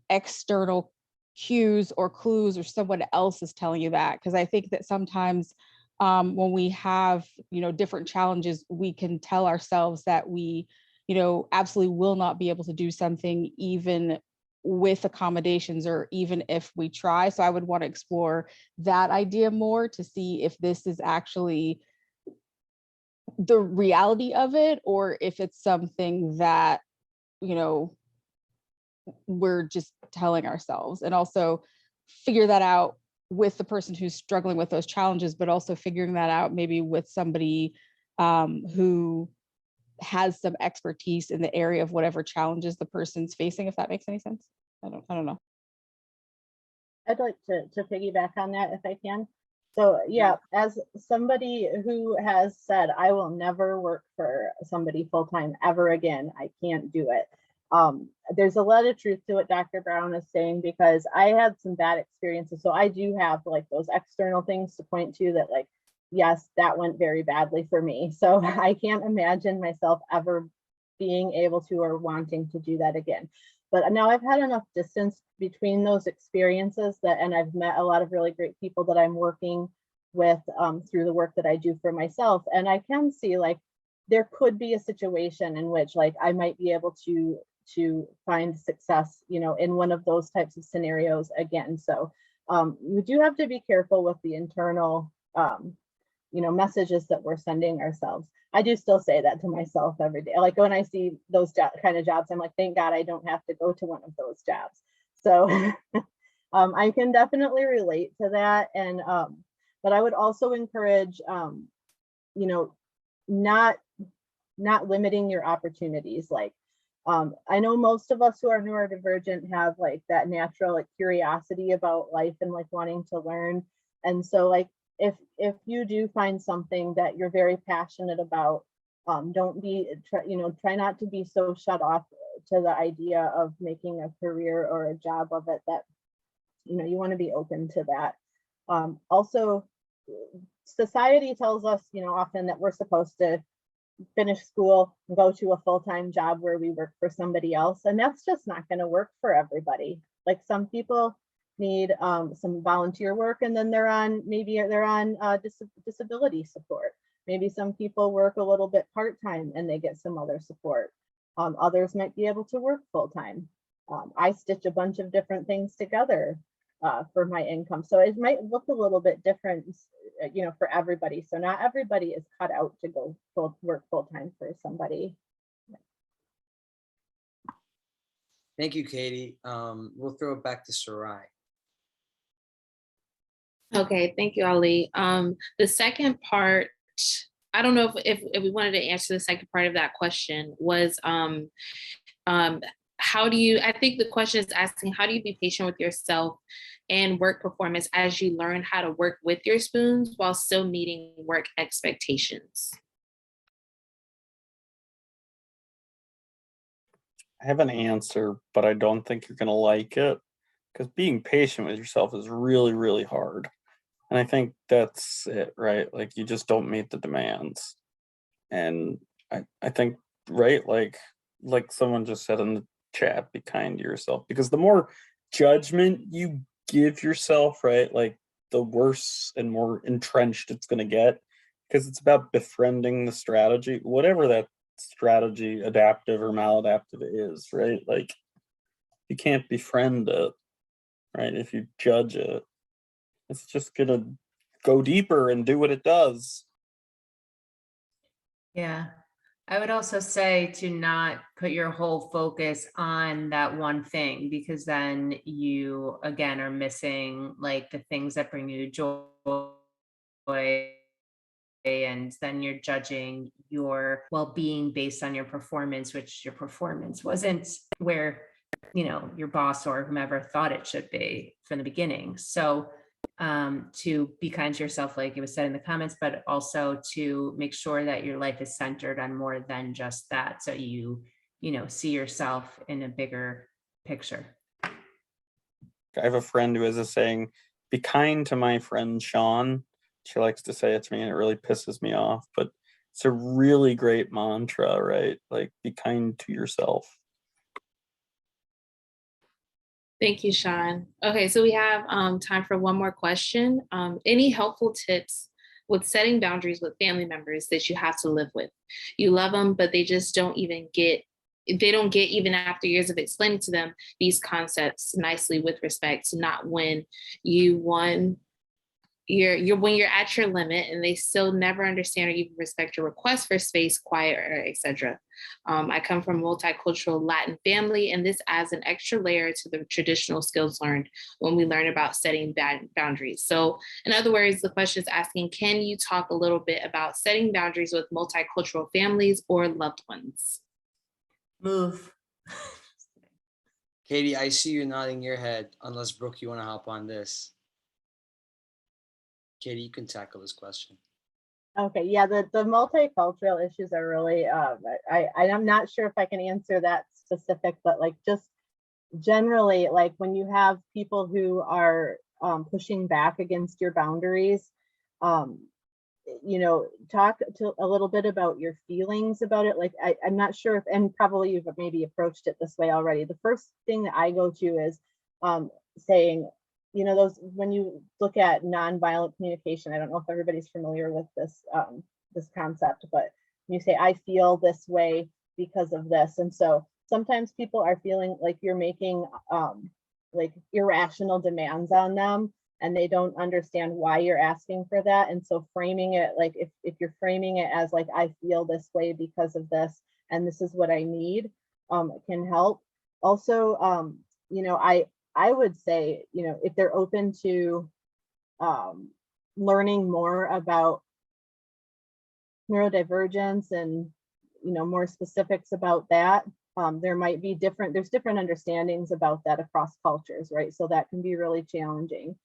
external cues or clues, or someone else is telling you that? Because I think that sometimes when we have, you know, different challenges, we can tell ourselves that we, you know, absolutely will not be able to do something even with accommodations or even if we try. So I would want to explore that idea more to see if this is actually the reality of it, or if it's something that, you know, we're just telling ourselves. And also figure that out with the person who's struggling with those challenges, but also figuring that out maybe with somebody who has some expertise in the area of whatever challenges the person's facing, if that makes any sense. I don't know. I'd like to piggyback on that if I can. So yeah, as somebody who has said, I will never work for somebody full-time ever again, I can't do it. there's a lot of truth to what Dr. Brown is saying, because I had some bad experiences. So I do have like those external things to point to that, like, yes, that went very badly for me. So I can't imagine myself ever being able to or wanting to do that again. But now I've had enough distance between those experiences that, and I've met a lot of really great people that I'm working with through the work that I do for myself. And I can see like there could be a situation in which like I might be able to find success, you know, in one of those types of scenarios again. So we do have to be careful with the internal, you know, messages that we're sending ourselves. I do still say that to myself every day. Like when I see those kind of jobs, I'm like, thank God I don't have to go to one of those jobs. So I can definitely relate to that. And but I would also encourage, you know, not limiting your opportunities. Like I know most of us who are neurodivergent have like that natural like curiosity about life and like wanting to learn. And so like if you do find something that you're very passionate about, don't be, try not to be so shut off to the idea of making a career or a job of it, that, you know, you want to be open to that. Also, society tells us, you know, often that we're supposed to finish school and go to a full-time job where we work for somebody else, and that's just not going to work for everybody. Like some people need some volunteer work, and then they're on disability support. Maybe some people work a little bit part-time and they get some other support. Others might be able to work full-time. I stitch a bunch of different things together for my income, so it might look a little bit different, you know, for everybody. So not everybody is cut out to go work full-time for somebody. Thank you, Katie. We'll throw it back to SARAI. Okay, thank you, Ali. The second part, I don't know if we wanted to answer the second part of that question, was how do you, I think the question is asking, how do you be patient with yourself and work performance as you learn how to work with your spoons while still meeting work expectations? I have an answer, but I don't think you're going to like it, because being patient with yourself is really, really hard. And I think that's it, right? Like you just don't meet the demands. And I think, right, like someone just said in the chat, be kind to yourself, because the more judgment you give yourself, right, like the worse and more entrenched it's going to get, because it's about befriending the strategy, whatever that strategy, adaptive or maladaptive is, right? Like you can't befriend it, right? If you judge it, it's just gonna go deeper and do what it does. Yeah, I would also say to not put your whole focus on that one thing, because then you again are missing like the things that bring you joy, and then you're judging your well-being based on your performance, which your performance wasn't where, you know, your boss or whomever thought it should be from the beginning. So to be kind to yourself, like it was said in the comments, but also to make sure that your life is centered on more than just that. So you know, see yourself in a bigger picture. I have a friend who has a saying, be kind to my friend Sean. She likes to say it to me and it really pisses me off, but it's a really great mantra, right? Like be kind to yourself. Thank you, Sean. Okay, so we have time for one more question. Any helpful tips with setting boundaries with family members that you have to live with? You love them, but they just don't get even after years of explaining to them these concepts nicely with respect, not when when you're at your limit and they still never understand or even respect your request for space, quiet, or etc. I come from a multicultural Latin family, and this adds an extra layer to the traditional skills learned when we learn about setting boundaries. So in other words, the question is asking, can you talk a little bit about setting boundaries with multicultural families or loved ones? Move. Katie, I see you nodding your head, unless Brooke, you want to hop on this. Katie, you can tackle this question. Okay, yeah, the multicultural issues are really, I'm not sure if I can answer that specific, but like just generally, like when you have people who are pushing back against your boundaries, you know, talk to a little bit about your feelings about it. Like I'm not sure if, and probably you've maybe approached it this way already. The first thing that I go to is saying, you know, those, when you look at nonviolent communication, I don't know if everybody's familiar with this this concept, but you say, I feel this way because of this. And so sometimes people are feeling like you're making like irrational demands on them, and they don't understand why you're asking for that. And so framing it, like if you're framing it as like, I feel this way because of this, and this is what I need, it can help. Also, you know, I would say, you know, if they're open to learning more about neurodivergence and, you know, more specifics about that, there might be there's different understandings about that across cultures, right? So that can be really challenging.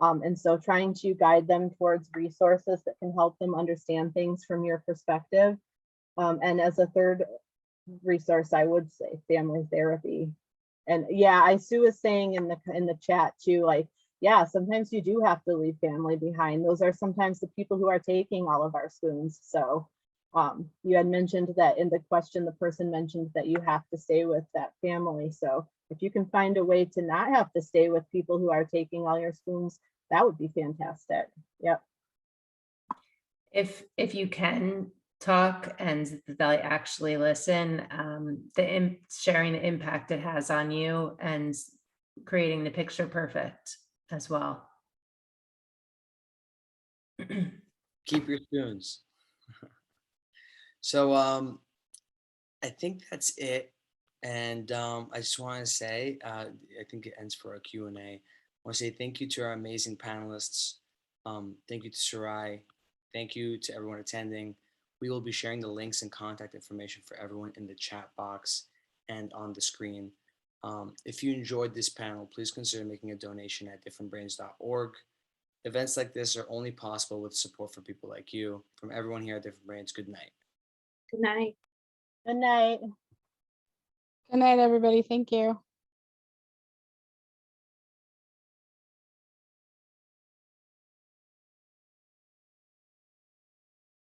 And so trying to guide them towards resources that can help them understand things from your perspective. And as a third resource, I would say family therapy. And yeah, Sue was saying in the chat too, like, yeah, sometimes you do have to leave family behind. Those are sometimes the people who are taking all of our spoons. So you had mentioned that in the question, the person mentioned that you have to stay with that family. So if you can find a way to not have to stay with people who are taking all your spoons, that would be fantastic. Yep. If you can talk and they actually listen, sharing the impact it has on you and creating the picture perfect as well. Keep your spoons. So I think that's it. And I just want to say, I think it ends for our Q&A. I want to say thank you to our amazing panelists. Thank you to SARAI. Thank you to everyone attending. We will be sharing the links and contact information for everyone in the chat box and on the screen. If you enjoyed this panel, please consider making a donation at differentbrains.org. Events like this are only possible with support from people like you. From everyone here at Different Brains, good night. Good night. Good night. Good night, everybody. Thank you.